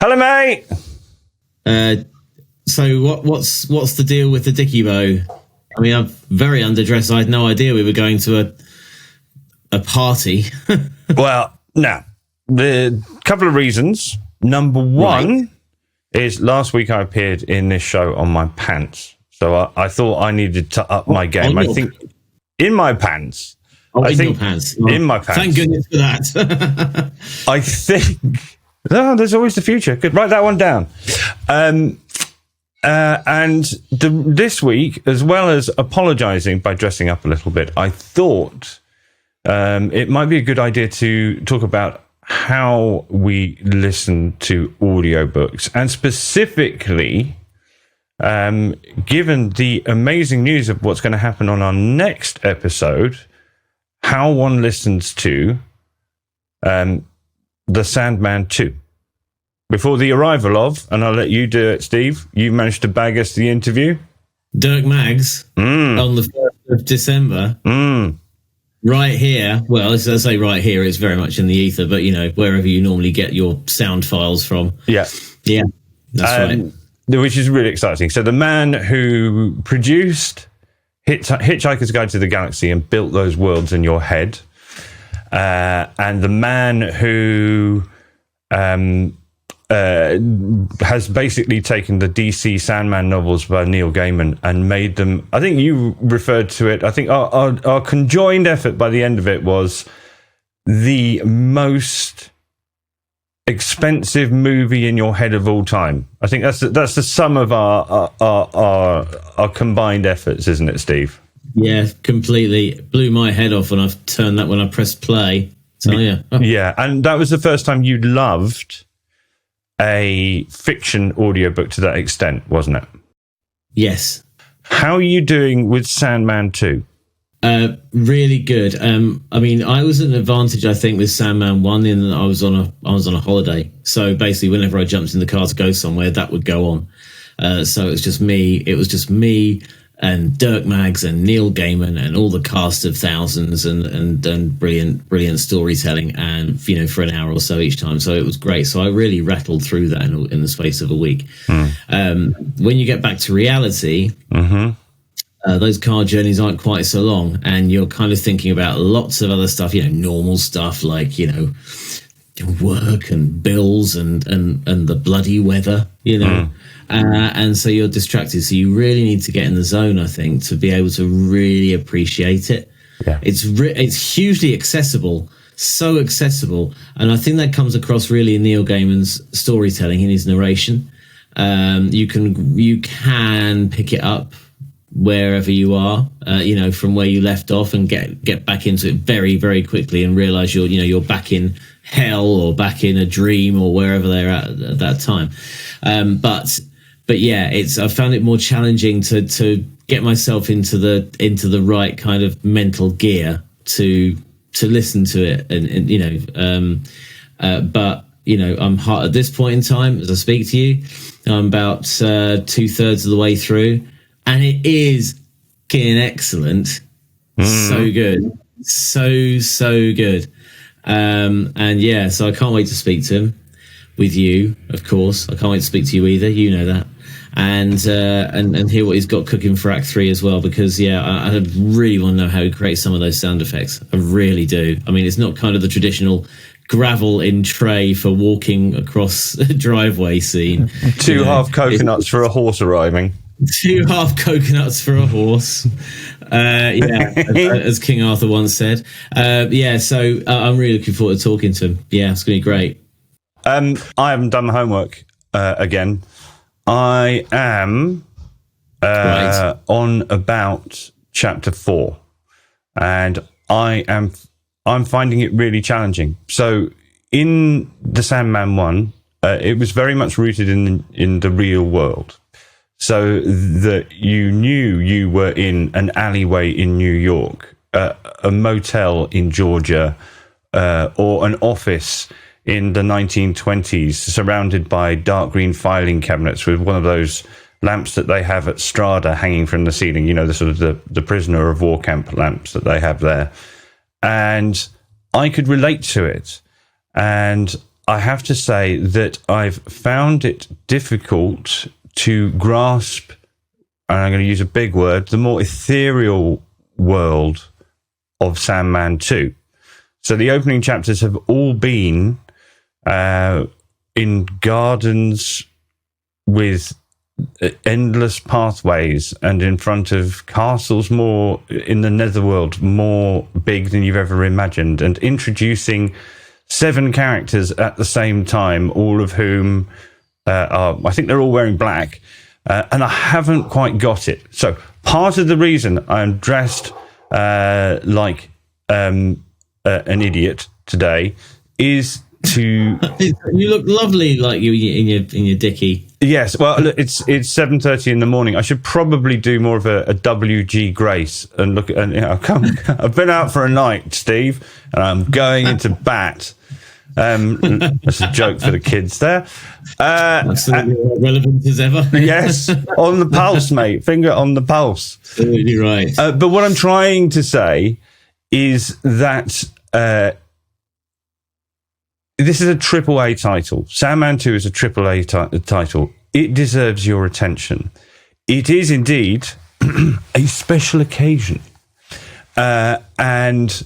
Hello, mate. So what's the deal with the dicky bow? I mean, I'm very underdressed. I had no idea we were going to a party. Well, now, the couple of reasons. Number one is last week I appeared in this show on my pants. So I thought I needed to up my game. I think in my pants. Your pants. Oh, in my pants. Thank goodness for that. I think... Oh, there's always the future. Good, write that one down. This week, as well as apologising by dressing up a little bit, I thought it might be a good idea to talk about how we listen to audiobooks, and specifically, given the amazing news of what's going to happen on our next episode, how one listens to The Sandman 2. Before the arrival of, and I'll let you do it, Steve, you managed to bag us the interview. Dirk Maggs on the 1st of December. Right here. Well, as I say right here, it's very much in the ether, but, you know, wherever you normally get your sound files from. Yeah. Yeah, that's right. Which is really exciting. So the man who produced Hitchhiker's Guide to the Galaxy and built those worlds in your head, and the man who has basically taken the DC Sandman novels by Neil Gaiman and made them, I think you referred to it, I think our conjoined effort by the end of it was the most expensive movie in your head of all time. I think that's the sum of our combined efforts, isn't it, Steve? Yeah, completely. Blew my head off when I pressed play. So yeah. Yeah, and that was the first time you loved a fiction audiobook to that extent, wasn't it? Yes. How are you doing with Sandman 2? Really good. I mean, I was at an advantage, I think, with Sandman 1 in that I was on a holiday. So basically, whenever I jumped in the car to go somewhere, that would go on. So it was just me and Dirk Maggs and Neil Gaiman and all the cast of thousands and brilliant storytelling, and, you know, for an hour or so each time. So it was great. So I really rattled through that in the space of a week. When you get back to reality, those car journeys aren't quite so long, and you're kind of thinking about lots of other stuff, you know, normal stuff like, you know, work and bills and the bloody weather, you know. And so you're distracted. So you really need to get in the zone, I think, to be able to really appreciate it. Yeah. It's hugely accessible, so accessible. And I think that comes across really in Neil Gaiman's storytelling, in his narration. You can pick it up wherever you are, you know, from where you left off, and get back into it very, very quickly, and realize you're back in hell or back in a dream or wherever they're at that time. But yeah, I found it more challenging to get myself into the right kind of mental gear to listen to it, and you know, but you know, I'm hot at this point in time as I speak to you. I'm about 2/3 of the way through, and it is fucking excellent. So good, so good. And yeah, so I can't wait to speak to him with you, of course. I can't wait to speak to you either. You know that. And hear what he's got cooking for Act 3 as well, because yeah, I really want to know how he creates some of those sound effects. I really do. I mean, it's not kind of the traditional gravel in tray for walking across a driveway scene. Two half coconuts for a horse arriving. 2 half coconuts for a horse. Yeah, as King Arthur once said. Yeah, so I'm really looking forward to talking to him. Yeah, it's going to be great. I haven't done the homework again. I am on about chapter 4, and I'm finding it really challenging. So in the Sandman 1, it was very much rooted in the real world. So that you knew you were in an alleyway in New York, a motel in Georgia, or an office in the 1920s, surrounded by dark green filing cabinets with one of those lamps that they have at Strada hanging from the ceiling, you know, the sort of the prisoner of war camp lamps that they have there. And I could relate to it. And I have to say that I've found it difficult to grasp, and I'm going to use a big word, the more ethereal world of Sandman 2. So the opening chapters have all been in gardens with endless pathways and in front of castles more in the netherworld, more big than you've ever imagined, and introducing 7 characters at the same time, all of whom I think they're all wearing black, and I haven't quite got it. So part of the reason I'm dressed like an idiot today is to... You look lovely, like you in your dickie. Yes, well, look, it's 7:30 in the morning. I should probably do more of a WG Grace and look at. And, I've been out for a night, Steve, and I'm going into bat. That's a joke for the kids there. Absolutely relevant as ever. Yes, on the pulse, mate. Finger on the pulse. Absolutely right. But what I'm trying to say is that this is a AAA title. Sandman 2 is a AAA title. It deserves your attention. It is indeed a special occasion. And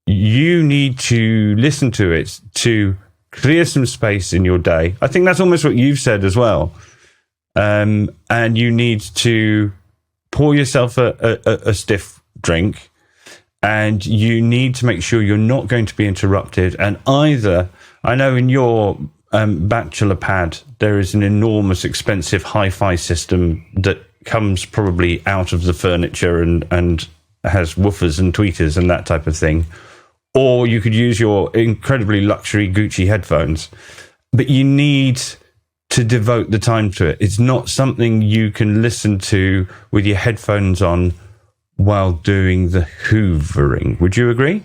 you need to listen to it to clear some space in your day. I think that's almost what you've said as well. And you need to pour yourself a stiff drink, and you need to make sure you're not going to be interrupted. And either, I know in your bachelor pad, there is an enormous, expensive hi-fi system that comes probably out of the furniture and has woofers and tweeters and that type of thing. Or you could use your incredibly luxury Gucci headphones. But you need to devote the time to it. It's not something you can listen to with your headphones on while doing the hoovering. Would you agree?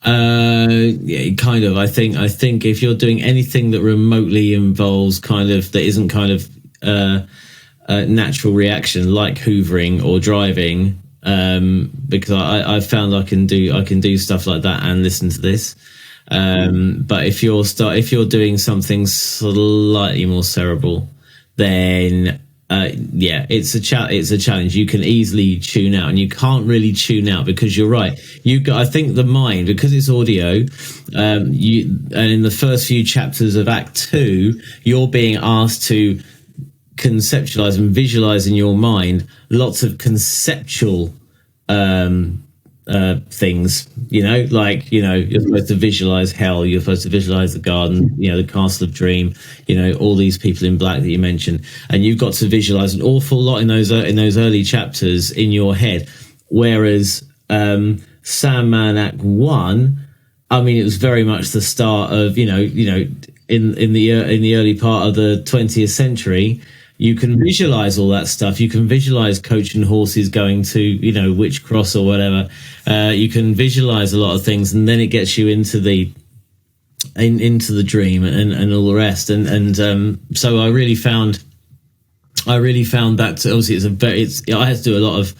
Yeah, kind of. I think if you're doing anything that remotely involves that isn't natural reaction, like hoovering or driving, because I've found I can do stuff like that and listen to this. But if you're doing something slightly more cerebral, then it's a challenge. You can easily tune out, and you can't really tune out because you're right. I think the mind, because it's audio, and in the first few chapters of Act 2, you're being asked to conceptualize and visualize in your mind lots of conceptual things, you're supposed to visualize hell, you're supposed to visualize the garden, the castle of dream, all these people in black that you mentioned, and you've got to visualize an awful lot in those early chapters in your head. Whereas Sandman Act 1, it was very much the start of in the early part of the 20th century. You can visualize all that stuff. You can visualize coach and horses going to, Witch Cross or whatever. You can visualize a lot of things, and then it gets you into the dream and all the rest. So I really found that obviously I had to do a lot of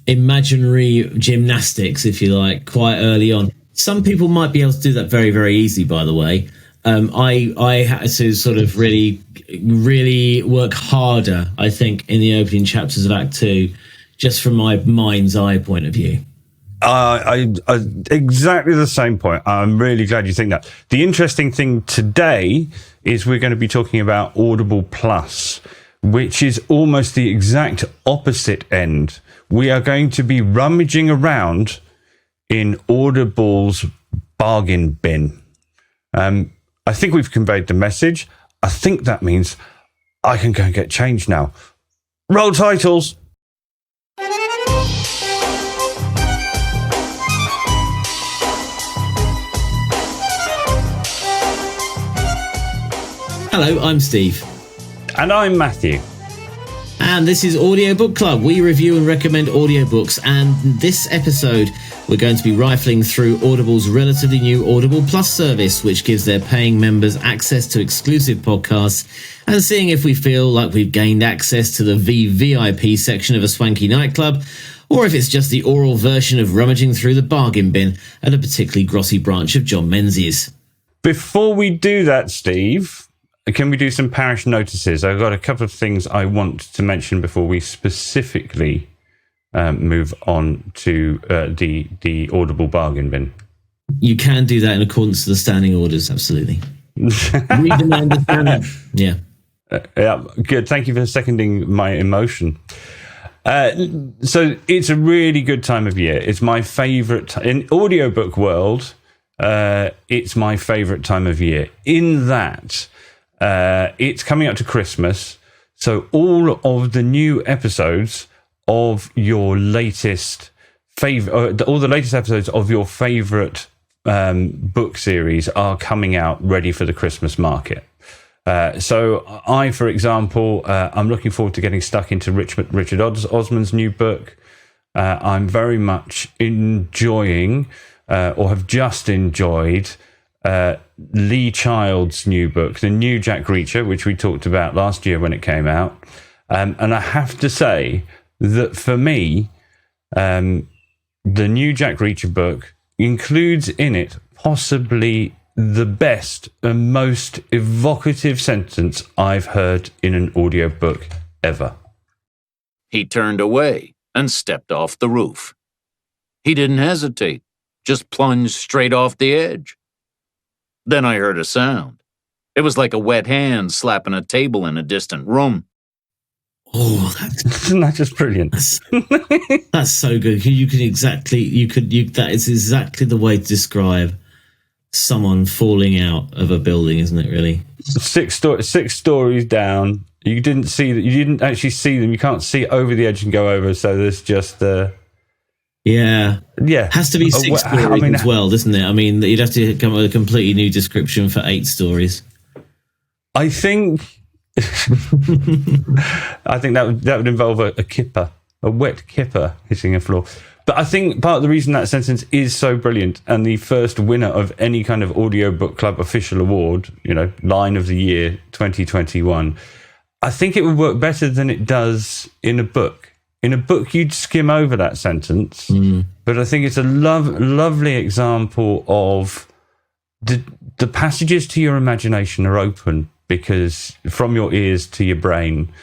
imaginary gymnastics, if you like, quite early on. Some people might be able to do that very, very easy, by the way. I had to sort of really, really work harder, I think, in the opening chapters of Act 2, just from my mind's eye point of view. I exactly the same point. I'm really glad you think that. The interesting thing today is we're going to be talking about Audible Plus, which is almost the exact opposite end. We are going to be rummaging around in Audible's bargain bin. I think we've conveyed the message. I think that means I can go and get changed now. Roll titles. Hello, I'm Steve. And I'm Matthew. And this is Audiobook Club. We review and recommend audiobooks. And this episode, we're going to be rifling through Audible's relatively new Audible Plus service, which gives their paying members access to exclusive podcasts, and seeing if we feel like we've gained access to the V.V.I.P section of a swanky nightclub, or if it's just the oral version of rummaging through the bargain bin at a particularly grossy branch of John Menzies. Before we do that, Steve, can we do some parish notices? I've got a couple of things I want to mention before we specifically move on to the Audible bargain bin. You can do that in accordance to the standing orders, absolutely. Read them and understand them. Yeah. Yeah, good. Thank you for seconding my emotion. So it's a really good time of year. It's my favourite in audiobook world. It's my favourite time of year in that it's coming up to Christmas. So all of the new episodes of your latest all the latest episodes of your favourite book series are coming out ready for the Christmas market. So I, for example, I'm looking forward to getting stuck into Richard Osman's new book. I'm very much enjoying, or have just enjoyed, Lee Child's new book, the new Jack Reacher, which we talked about last year when it came out. And I have to say that for me, the new Jack Reacher book includes in it possibly the best and most evocative sentence I've heard in an audiobook ever. He turned away and stepped off the roof. He didn't hesitate, just plunged straight off the edge. Then I heard a sound. It was like a wet hand slapping a table in a distant room. Oh, that's just brilliant. That's so good. That is exactly the way to describe someone falling out of a building, isn't it? Really, six stories down. You didn't actually see them. You can't see over the edge and go over. So there's just yeah. Has to be 6 stories as well, doesn't it? I mean, you'd have to come up with a completely new description for 8 stories. I think that would involve a kipper, a wet kipper hitting a floor. But I think part of the reason that sentence is so brilliant and the first winner of any kind of Audiobook Club official award, line of the year 2021, I think it would work better than it does in a book. In a book, you'd skim over that sentence, but I think it's a lovely example of the passages to your imagination are open because from your ears to your brain,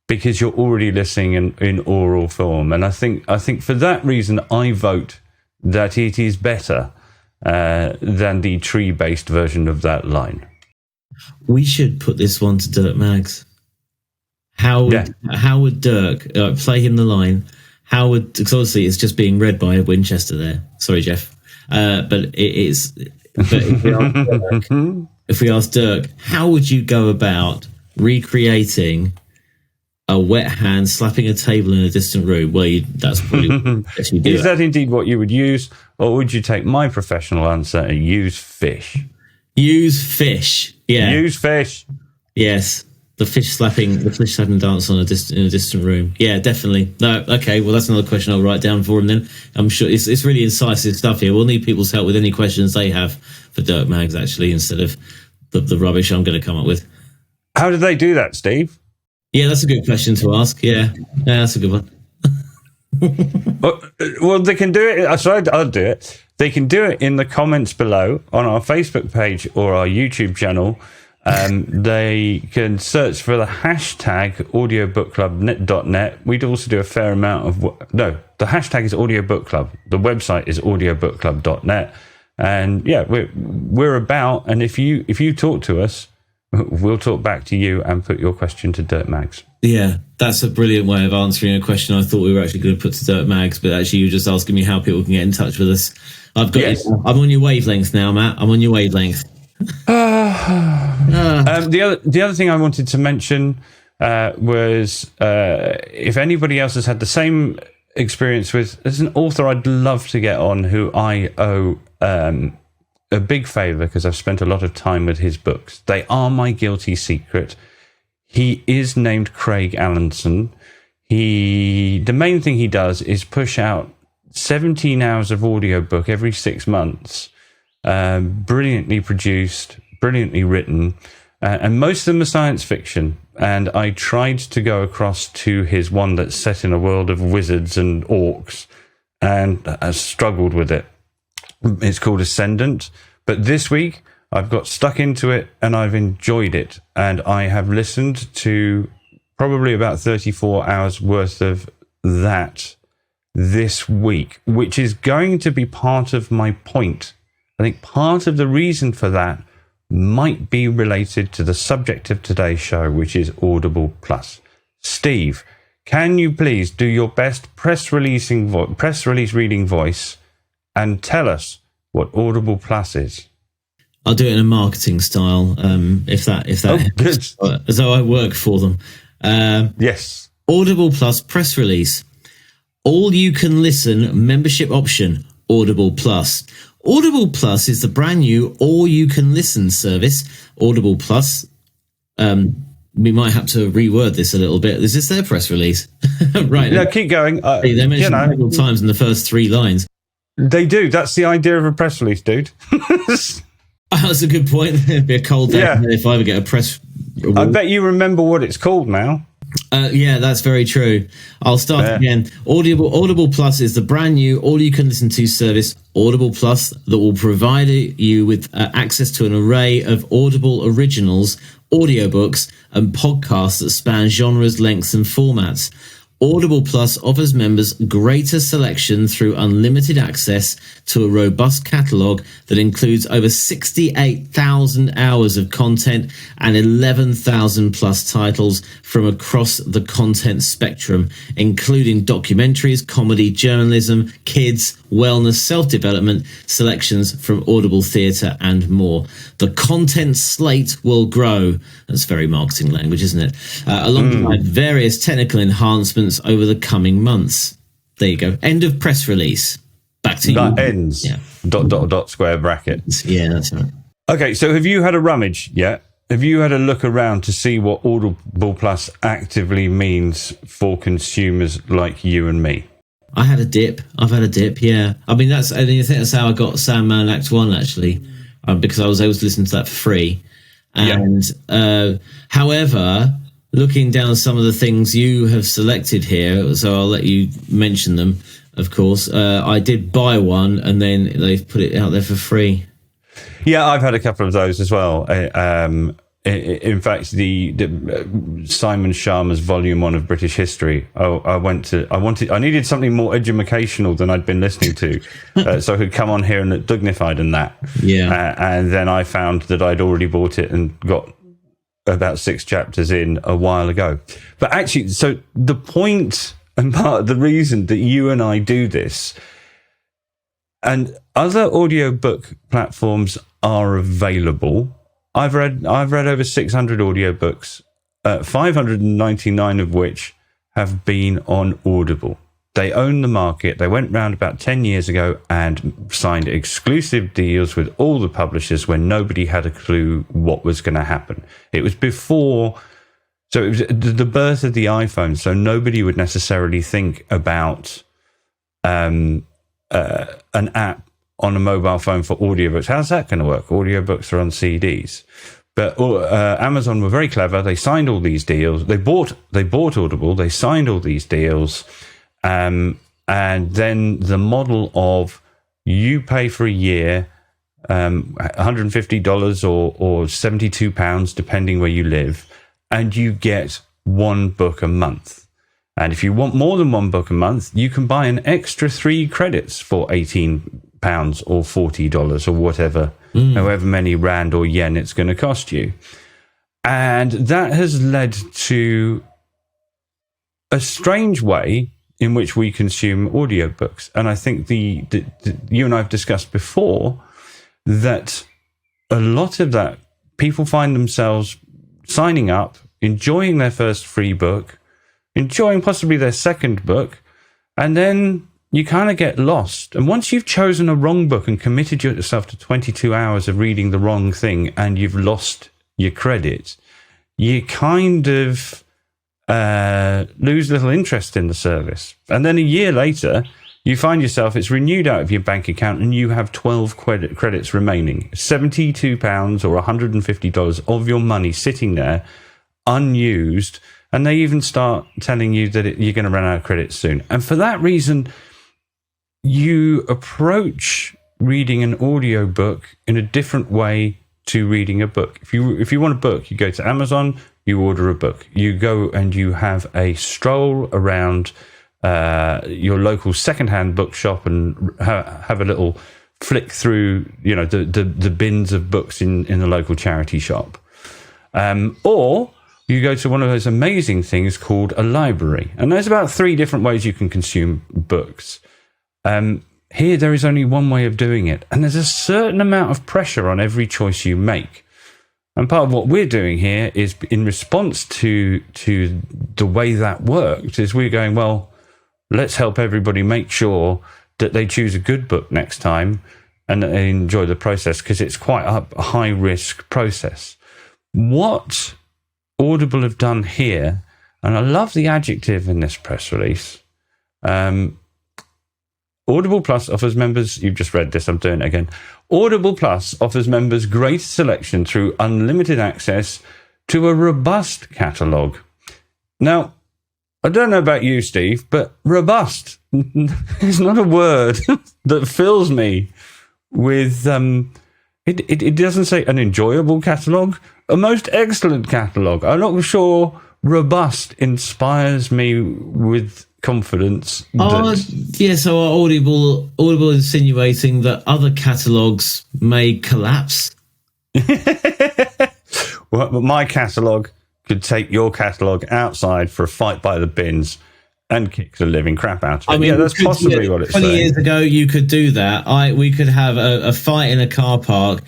because you're already listening in oral form. And I think for that reason, I vote that it is better than the tree-based version of that line. We should put this one to Dirk Maggs. How would Dirk play him the line? Because obviously it's just being read by a Winchester there. Sorry, Jeff. But it is. But if we ask Dirk, how would you go about recreating a wet hand slapping a table in a distant room? Well, that's probably Is that indeed what you would use, or would you take my professional answer and use fish? Use fish. Yeah. Use fish. Yes. The fish slapping dance in a distant room. Yeah, definitely. No, okay. Well, that's another question I'll write down for him then. I'm sure it's really incisive stuff here. We'll need people's help with any questions they have for Dirk Maggs, actually, instead of the rubbish I'm going to come up with. How did they do that, Steve? Yeah, that's a good question to ask. Yeah, that's a good one. Well, they can do it. I'll do it. They can do it in the comments below on our Facebook page or our YouTube channel. They can search for the hashtag audiobookclub.net. We'd also do a fair amount of the hashtag is audiobook club. The website is audiobookclub.net. And yeah, we're about. And if you talk to us, we'll talk back to you and put your question to Dirk Maggs. Yeah, that's a brilliant way of answering a question I thought we were actually going to put to Dirk Maggs, but actually you're just asking me how people can get in touch with us. I'm on your wavelength now, Matt. I'm on your wavelength. The other thing I wanted to mention was if anybody else has had the same experience with, there's an author I'd love to get on who I owe a big favour because I've spent a lot of time with his books. They are my guilty secret. He is named Craig Allenson. The main thing he does is push out 17 hours of audiobook every 6 months. Brilliantly produced, brilliantly written, and most of them are science fiction. And I tried to go across to his one that's set in a world of wizards and orcs, and I struggled with it. It's called Ascendant. But this week, I've got stuck into it and I've enjoyed it. And I have listened to probably about 34 hours worth of that this week, which is going to be part of my point. I think part of the reason for that might be related to the subject of today's show, which is Audible Plus. Steve, can you please do your best press release reading voice and tell us what Audible Plus is? I'll do it in a marketing style, if that helps. Good. As though I work for them. Yes. Audible Plus press release. All you can listen membership option. Audible Plus. Audible Plus is the brand new all you can listen service. Audible Plus. We might have to reword this a little bit. Is this their press release? Right. No, keep going. They mentioned several times in the first 3 lines. They do. That's the idea of a press release, dude. That's a good point. It'd be a cold day if I ever get a press award. I bet you remember what it's called now. Yeah, that's very true. I'll start again. Audible Plus is the brand new all-you-can-listen-to service, Audible Plus, that will provide you with access to an array of Audible originals, audiobooks, and podcasts that span genres, lengths, and formats. Audible Plus offers members greater selection through unlimited access to a robust catalogue that includes over 68,000 hours of content and 11,000 plus titles from across the content spectrum, including documentaries, comedy, journalism, kids, wellness, self-development, selections from Audible Theatre and more. The content slate will grow. That's very marketing language, isn't it? Alongside various technical enhancements over the coming months. There you go. End of press release. Back to you. That ends. Yeah. ... square bracket. Yeah, that's right. Okay, so have you had a rummage yet? Have you had a look around to see what Audible Plus actively means for consumers like you and me? I had a dip. I've had a dip, yeah. I mean, I think that's how I got Sandman Act 1, actually, because I was able to listen to that for free. And, however, looking down some of the things you have selected here, so I'll let you mention them, of course. I did buy one, and then they've put it out there for free. Yeah, I've had a couple of those as well. In fact, the Simon Sharma's Volume 1 of British History. I needed something more educational than I'd been listening to, so I could come on here and look dignified in that. Yeah. And then I found that I'd already bought it and got about 6 chapters in a while ago. But actually, so the point and part of the reason that you and I do this, and other audiobook platforms are available. I've read over 600 audiobooks, 599 of which have been on Audible. They own the market. They went round about 10 years ago and signed exclusive deals with all the publishers when nobody had a clue what was going to happen. It was before, so it was the birth of the iPhone, so nobody would necessarily think about an app on a mobile phone for audiobooks. How's that going to work? Audiobooks are on CDs. But Amazon were very clever. They signed all these deals. They bought Audible. They signed all these deals. And then the model of you pay for a year, $150 or £72, depending where you live, and you get 1 book a month. And if you want more than 1 book a month, you can buy an extra 3 credits for £18 or $40 or whatever, however many rand or yen it's going to cost you. And that has led to a strange way in which we consume audiobooks. And I think you and I have discussed before that a lot of that, people find themselves signing up, enjoying their first free book, enjoying possibly their second book, and then you kind of get lost. And once you've chosen a wrong book and committed yourself to 22 hours of reading the wrong thing and you've lost your credit, you kind of lose little interest in the service. And then a year later, you find yourself, it's renewed out of your bank account and you have 12 credits remaining, £72 or $150 of your money sitting there unused. And they even start telling you that you're going to run out of credits soon. And for that reason, you approach reading an audiobook in a different way to reading a book. If you want a book, you go to Amazon, you order a book. You go and you have a stroll around your local secondhand bookshop and have a little flick through, the bins of books in the local charity shop. Or you go to one of those amazing things called a library. And there's about 3 different ways you can consume books. Here, there is only one way of doing it. And there's a certain amount of pressure on every choice you make. And part of what we're doing here is, in response to the way that worked, is we're going, well, let's help everybody make sure that they choose a good book next time and that they enjoy the process, because it's quite a high-risk process. What Audible have done here, and I love the adjective in this press release, Audible Plus offers members, you've just read this, I'm doing it again. Audible Plus offers members greater selection through unlimited access to a robust catalogue. Now, I don't know about you, Steve, but robust is not a word that fills me with, it doesn't say an enjoyable catalogue, a most excellent catalogue. I'm not sure robust inspires me with confidence. So are Audible insinuating that other catalogues may collapse? Well, my catalogue could take your catalogue outside for a fight by the bins and kick the living crap out of it. Yeah, that's possibly what it's saying. 20 years ago, you could do that. We could have a fight in a car park.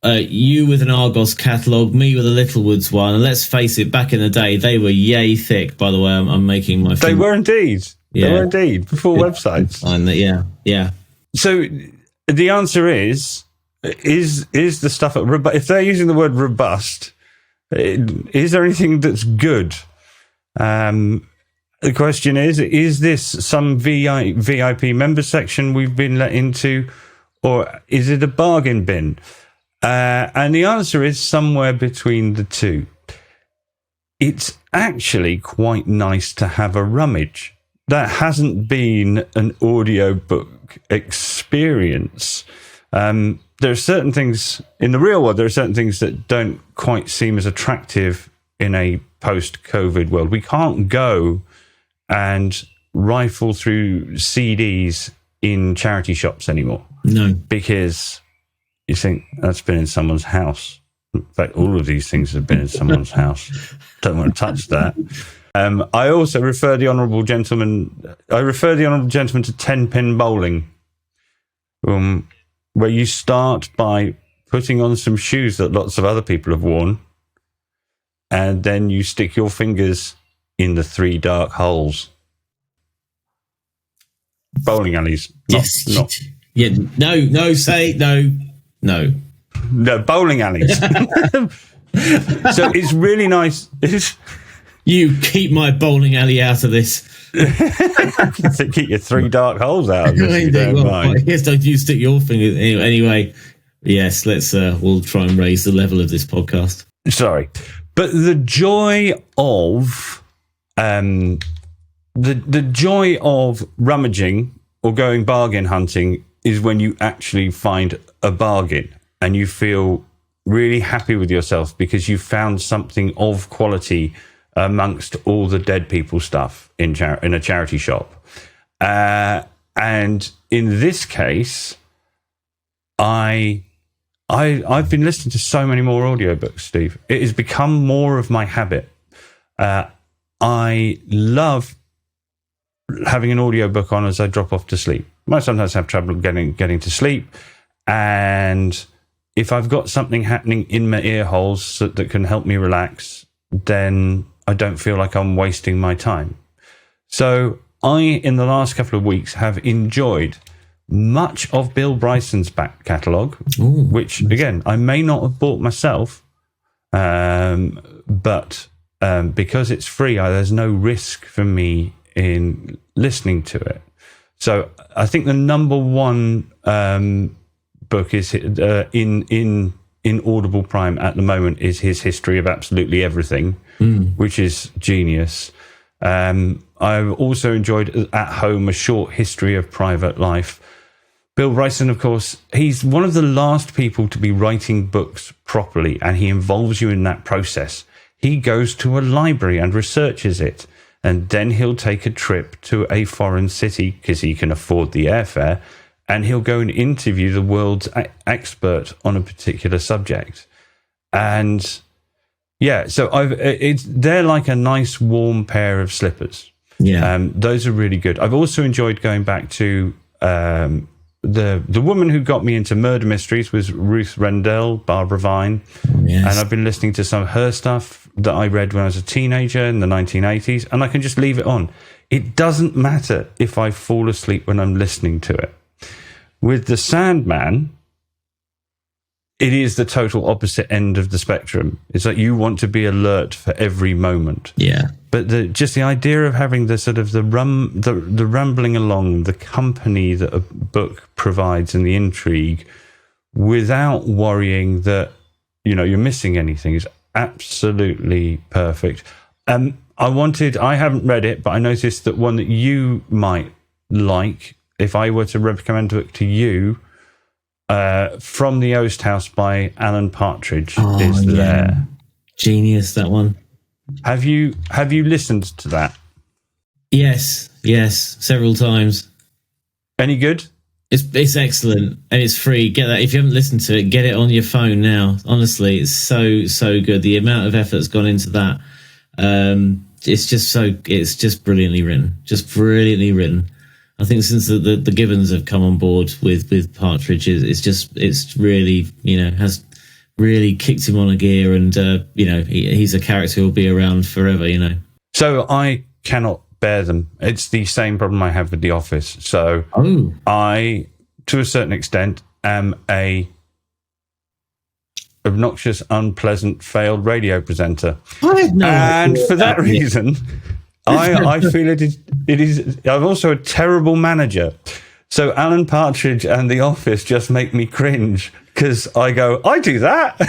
You with an Argos catalogue, me with a Littlewoods one. And let's face it, back in the day, they were yay thick. By the way, I'm making my. They were indeed. Yeah. They were indeed before websites. Yeah. So the answer is the stuff if they're using the word robust, is there anything that's good? The question is this some V.V.I.P member section we've been let into, or is it a bargain bin? And the answer is somewhere between the two. It's actually quite nice to have a rummage. That hasn't been an audiobook experience. There are certain things in the real world, there are certain things that don't quite seem as attractive in a post-COVID world. We can't go and rifle through CDs in charity shops anymore. No. Because you think that's been in someone's house. In fact, all of these things have been in someone's house. Don't want to touch that. I also refer the honourable gentleman to 10-pin bowling, where you start by putting on some shoes that lots of other people have worn, and then you stick your fingers in the 3 dark holes. Bowling alleys. No, bowling alleys. So it's really nice. You keep my bowling alley out of this. Keep your 3 dark holes out of this. Yes, don't you stick your finger. Anyway, yes, we'll try and raise the level of this podcast. Sorry. But the joy of the joy of rummaging or going bargain hunting is when you actually find a bargain and you feel really happy with yourself because you found something of quality amongst all the dead people stuff in a charity shop. And in this case, I've been listening to so many more audiobooks, Steve. It has become more of my habit. I love having an audiobook on as I drop off to sleep. I sometimes have trouble getting to sleep. And if I've got something happening in my ear holes that can help me relax, then I don't feel like I'm wasting my time. So in the last couple of weeks, have enjoyed much of Bill Bryson's back catalogue, which, again, I may not have bought myself, but because it's free, there's no risk for me in listening to it. So I think the number one book is in Audible Prime at the moment is his History of Absolutely Everything, which is genius. I've also enjoyed at home A Short History of Private Life. Bill Bryson, of course, he's one of the last people to be writing books properly, and he involves you in that process. He goes to a library and researches it, and then he'll take a trip to a foreign city because he can afford the airfare, and he'll go and interview the world's expert on a particular subject. And yeah, so they're like a nice warm pair of slippers. Yeah, those are really good. I've also enjoyed going back to the woman who got me into murder mysteries was Ruth Rendell, Barbara Vine. Yes. And I've been listening to some of her stuff that I read when I was a teenager in the 1980s, and I can just leave it on. It doesn't matter if I fall asleep when I'm listening to it. With the Sandman, it is the total opposite end of the spectrum. It's like you want to be alert for every moment. Yeah. But just the idea of having the sort of the rumbling along, the company that a book provides and the intrigue without worrying that, you're missing anything is absolutely perfect. I haven't read it, but I noticed that one that you might like, if I were to recommend a book to you, From the Oast House by Alan Partridge is there. Genius, that one. Have you listened to that? Yes, several times. Any good? It's excellent and it's free. Get that if you haven't listened to it, get it on your phone now. Honestly, it's so good. The amount of effort that's gone into that, it's just brilliantly written. Just brilliantly written. I think since the Gibbons have come on board with Partridge, it's really has really kicked him on a gear, and he's a character who'll be around forever. So I cannot bear them. It's the same problem I have with The Office. So I, to a certain extent, am a obnoxious, unpleasant, failed radio presenter. And for that reason, I feel it is. I'm also a terrible manager. So Alan Partridge and The Office just make me cringe because I go, I do that.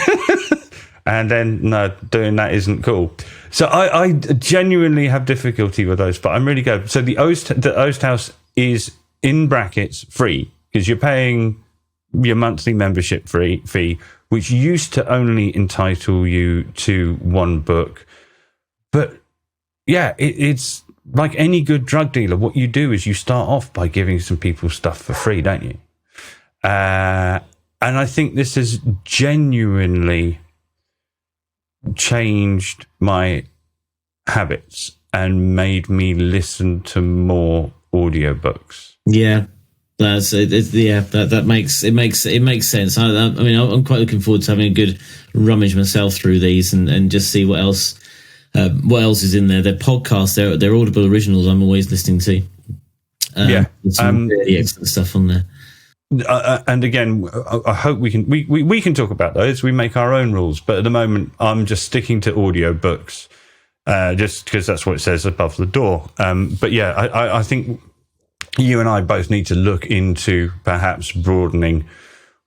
And then, no, doing that isn't cool. So I genuinely have difficulty with those, but I'm really good. So the Oast House is, in brackets, free, because you're paying your monthly membership fee, which used to only entitle you to one book. But yeah, it's like any good drug dealer. What you do is you start off by giving some people stuff for free, don't you? And I think this has genuinely changed my habits and made me listen to more audiobooks. Yeah, that makes sense. I mean, I'm quite looking forward to having a good rummage myself through these and just see what else is in there. Their podcasts, their Audible originals, I'm always listening to. There's some really excellent stuff on there. And again, I hope we can talk about those. We make our own rules, but at the moment, I'm just sticking to audiobooks, just because that's what it says above the door. But yeah, I think you and I both need to look into perhaps broadening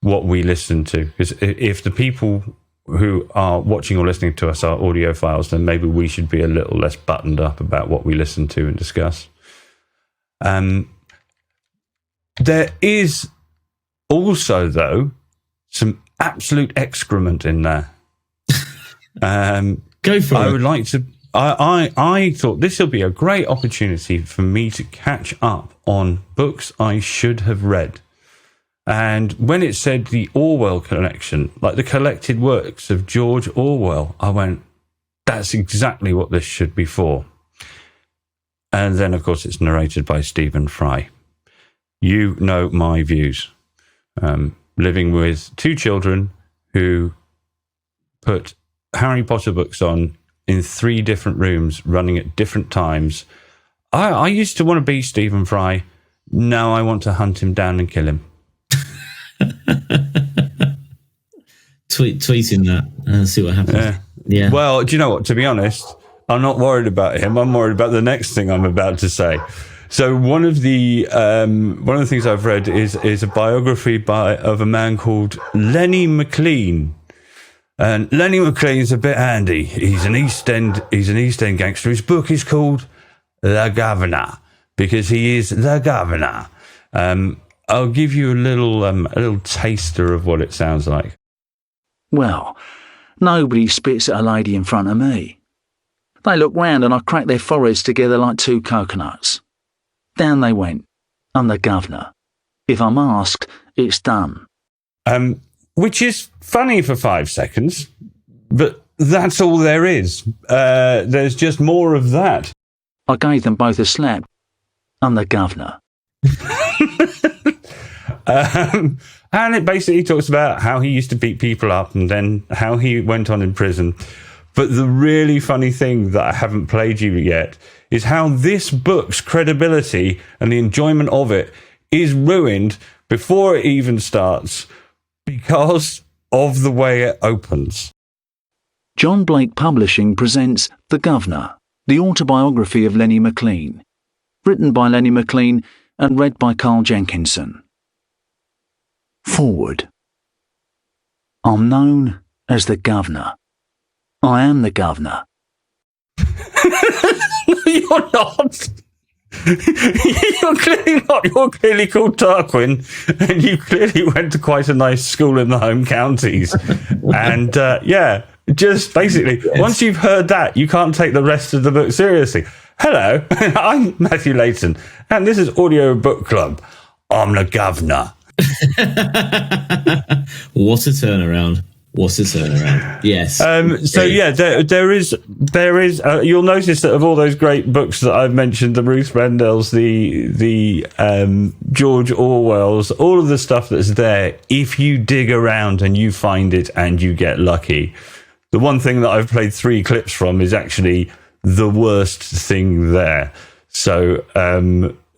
what we listen to, because if the people who are watching or listening to us are audiophiles, then maybe we should be a little less buttoned up about what we listen to and discuss. There is also, though, some absolute excrement in there. Go for it. I would like to. I thought this will be a great opportunity for me to catch up on books I should have read. And when it said the Orwell collection, like the collected works of George Orwell, I went, that's exactly what this should be for. And then, of course, it's narrated by Stephen Fry. You know my views. Living with two children who put Harry Potter books on in 3 different rooms, running at different times. I used to want to be Stephen Fry. Now I want to hunt him down and kill him. Tweeting that and see what happens. Yeah. Well, do you know what? To be honest, I'm not worried about him. I'm worried about the next thing I'm about to say. So one of the things I've read is a biography of a man called Lenny Mclean. And Lenny McLean's a bit handy. He's an East End gangster. His book is called The Governor, because he is the governor. I'll give you a little taster of what it sounds like. Well, nobody spits at a lady in front of me. They look round and I crack their foreheads together like two coconuts. Down they went. I'm the governor. If I'm asked, it's done. Which is funny for 5 seconds, but that's all there is. There's just more of that. I gave them both a slap. I'm the governor. And it basically talks about how he used to beat people up and then how he went on in prison. But the really funny thing that I haven't played you yet is how this book's credibility and the enjoyment of it is ruined before it even starts because of the way it opens. John Blake Publishing presents The Governor, the autobiography of Lenny Mclean, written by Lenny Mclean and read by Carl Jenkinson. Forward. I'm known as the Governor. I am the Governor. You're not. You're clearly not. You're clearly called Tarquin, and you clearly went to quite a nice school in the home counties. And just basically, once you've heard that, you can't take the rest of the book seriously. Hello, I'm Matthew Layton, and this is Audiobook Club. I'm the Governor. What a turnaround. What a turnaround. Yes. There is. You'll notice that of all those great books that I've mentioned, the Ruth Rendell's, the George Orwell's, all of the stuff that's there, if you dig around and you find it and you get lucky, the one thing that I've played 3 clips from is actually the worst thing there. So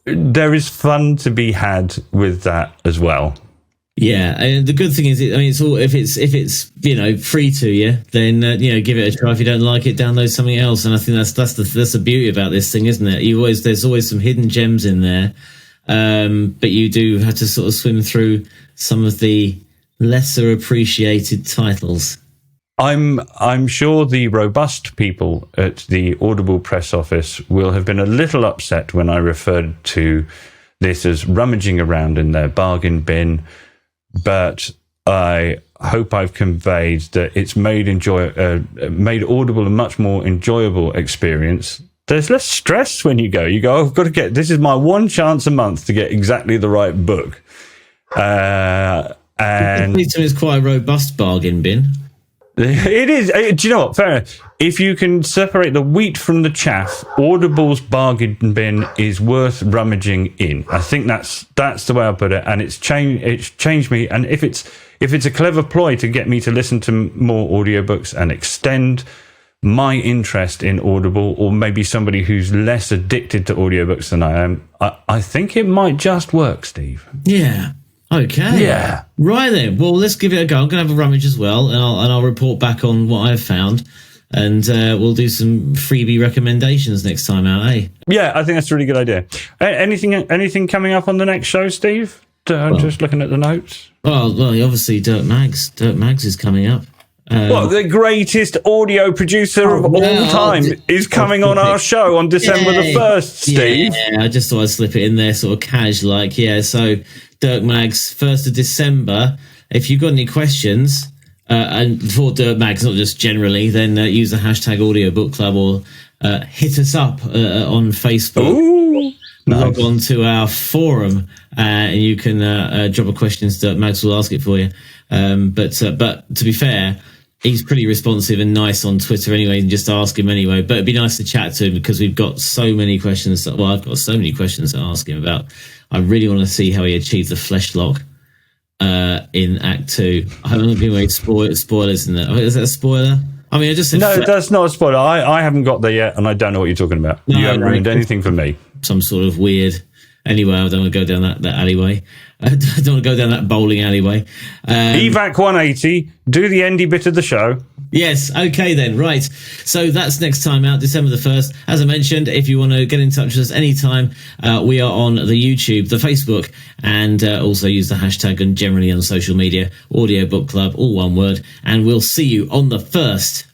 there is fun to be had with that as well. Yeah, and the good thing is, it's all if it's free to you, then give it a try. If you don't like it, download something else. And I think that's the beauty about this thing, isn't it? There's always some hidden gems in there, but you do have to sort of swim through some of the lesser appreciated titles. I'm sure the robust people at the Audible press office will have been a little upset when I referred to this as rummaging around in their bargain bin. But I hope I've conveyed that it's made Audible a much more enjoyable experience. There's less stress when you go. I've got to get, this is my one chance a month to get exactly the right book. And it's quite a robust bargain bin. It is. Do you know what? Fair enough. If you can separate the wheat from the chaff, Audible's bargain bin is worth rummaging in. I think that's the way I put it, and it's changed me. And if it's a clever ploy to get me to listen to more audiobooks and extend my interest in Audible, or maybe somebody who's less addicted to audiobooks than I am, I think it might just work, Steve. Yeah. Okay. Yeah. Right then. Well, let's give it a go. I'm going to have a rummage as well, and I'll report back on what I've found, and we'll do some freebie recommendations next time out, eh? Yeah, I think that's a really good idea. Anything coming up on the next show, Steve? I'm just looking at the notes. Well, obviously Dirk Maggs. Dirk Maggs is coming up. The greatest audio producer of all time is coming on our show on December the 1st, Steve. Yeah, I just thought I'd slip it in there sort of cash, like, yeah, so Dirk Maggs, 1st of December. If you've got any questions, and for Dirk Maggs, not just generally, then use the hashtag Audiobook Club or hit us up on Facebook. Ooh, nice. Log on to our forum and you can drop a question to Dirk Maggs. We'll ask it for you. But to be fair, he's pretty responsive and nice on Twitter anyway, and just ask him anyway. But it'd be nice to chat to him because we've got so many questions. Well, I've got so many questions to ask him about. I really want to see how he achieved the fleshlock in Act 2. I haven't given away spoilers in that. Is that a spoiler? I mean, I just said no, that's not a spoiler. I haven't got there yet, and I don't know what you're talking about. You haven't ruined anything for me. Some sort of weird. Anyway, I don't want to go down that alleyway. I don't want to go down that bowling alleyway. V.V.I.P 180. Do the endy bit of the show. Yes, okay then, right. So that's next time out, December the 1st. As I mentioned, if you want to get in touch with us anytime, we are on the YouTube, the Facebook, and also use the hashtag and generally on social media, Audiobook Club, all one word. And we'll see you on the 1st.